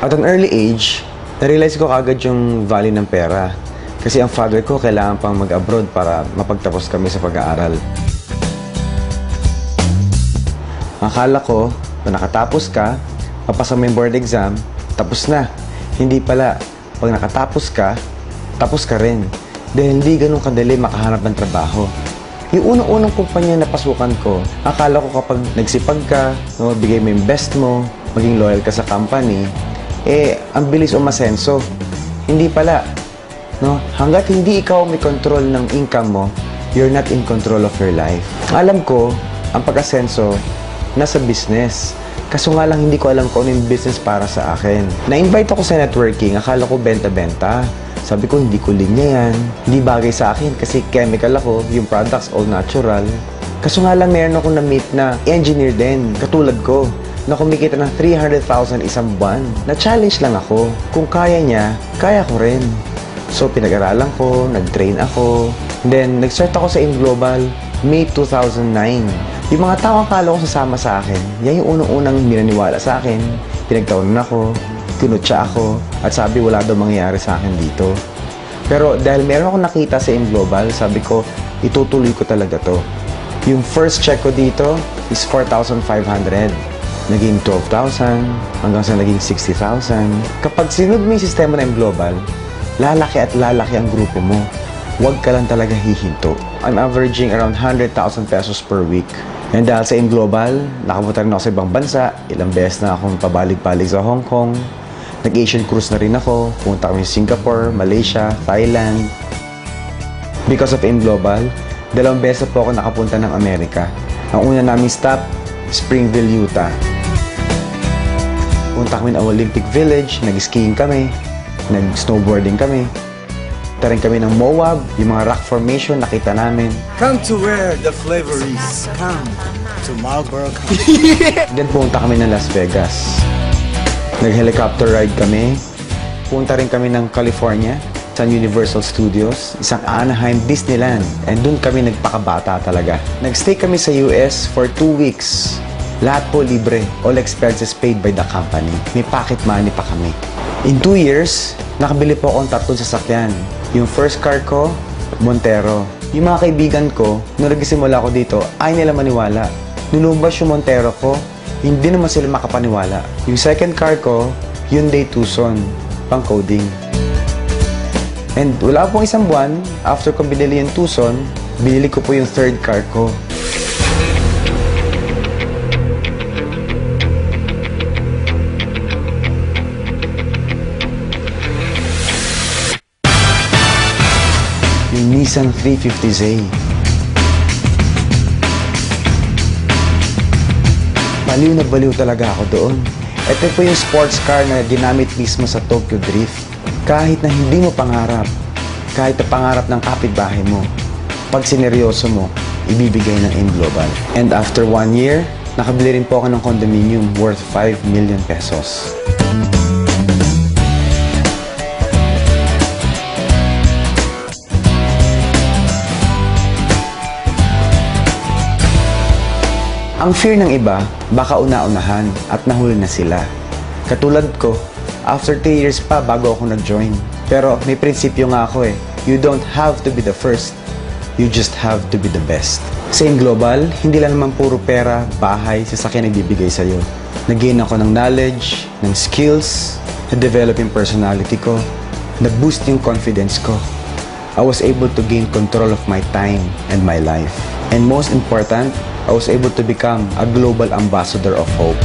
At an early age, na-realize ko kagad yung value ng pera. Kasi ang father ko kailangan pang mag-abroad para mapagtapos kami sa pag-aaral. Akala ko, na nakatapos ka, papasa mo yung board exam, tapos na. Hindi pala. Pag nakatapos ka, tapos ka rin. Dahil hindi ganun kadali makahanap ng trabaho. Yung unang-unang kumpanya na pasukan ko, akala ko kapag nagsipag ka, no, bigay mo yung best mo, maging loyal ka sa company, ang bilis umasenso. Hindi pala. No? Hanggat hindi ikaw may control ng income mo, you're not in control of your life. Alam ko, ang pag-asenso, nasa business. Kaso nga lang hindi ko alam kung ano yung business para sa akin. Na-invite ako sa networking, akala ko benta-benta. Sabi ko, hindi ko linya yan. Hindi bagay sa akin kasi chemical ako, yung products all natural. Kaso nga lang meron akong na-meet na engineer din, katulad ko, na kumikita ng 300,000 isang buwan. Na-challenge lang ako. Kung kaya niya, kaya ko rin. So, pinag-aralan ko, nag-train ako. Then, nag-start ako sa InGlobal, May 2009. Yung mga tao akala ko sasama sa akin, yan yung unang-unang minaniwala sa akin. Pinagtawanan ako, tinutya ako, at sabi wala daw mangyayari sa akin dito. Pero dahil meron akong nakita sa InGlobal, sabi ko, itutuloy ko talaga to. Yung first check ko dito is 4,500. Naging 12,000, hanggang sa naging 60,000. Kapag sinunod mo yung sistema ng InGlobal, lalaki at lalaki ang grupo mo. Huwag ka lang talaga hihinto. I'm averaging around 100,000 pesos per week. And dahil sa InGlobal, nakapunta rin ako sa ibang bansa. Ilang beses na akong pabalig-balig sa Hong Kong. Nag-Asian cruise na rin ako. Pumunta kami sa Singapore, Malaysia, Thailand. Because of InGlobal, 2 beses po ako nakapunta ng Amerika. Ang una naming stop, Springville, Utah. Punta kami ng Olympic Village, nag-skiing kami. Nag-snowboarding kami. Punta rin kami ng Moab, yung mga rock formation nakita namin. Come to where the flavor is. Come to Marlboro County. Then pumunta kami ng Las Vegas. Nag-helicopter ride kami. Punta rin kami ng California, sa Universal Studios, isang Anaheim Disneyland. And doon kami nagpakabata talaga. Nag-stay kami sa US for 2 weeks. Lahat po libre. All expenses paid by the company. May pocket money pa kami. In 2 years, nakabili po akong 3 sasakyan. Yung first car ko, Montero. Yung mga kaibigan ko, nung nagsimula ako dito, ay nila maniwala. Nulumbas yung Montero ko, hindi naman sila makapaniwala. Yung second car ko, Hyundai Tucson, pang coding. And wala pong isang buwan, after ko binili yung Tucson, binili ko po yung third car ko. Yung Nissan 350Z. Baliw na baliw talaga ako doon. Ito po yung sports car na ginamit mismo sa Tokyo Drift. Kahit na hindi mo pangarap, kahit na pangarap ng kapitbahay mo, pag sineryoso mo, ibibigay ng InGlobal. And after 1 year, nakabili rin po ako ng condominium worth 5 million pesos. Ang fear ng iba, baka una-unahan at nahuli na sila. Katulad ko, after 3 years pa bago ako nag-join. Pero may prinsipyo nga ako eh. You don't have to be the first. You just have to be the best. Sa InGlobal, hindi lang naman puro pera, bahay, sasakyan ang bibigay sa'yo. Nag-gain ako ng knowledge, ng skills, na-develop yung personality ko, na-boost yung confidence ko. I was able to gain control of my time and my life. And most important, I was able to become a global ambassador of hope.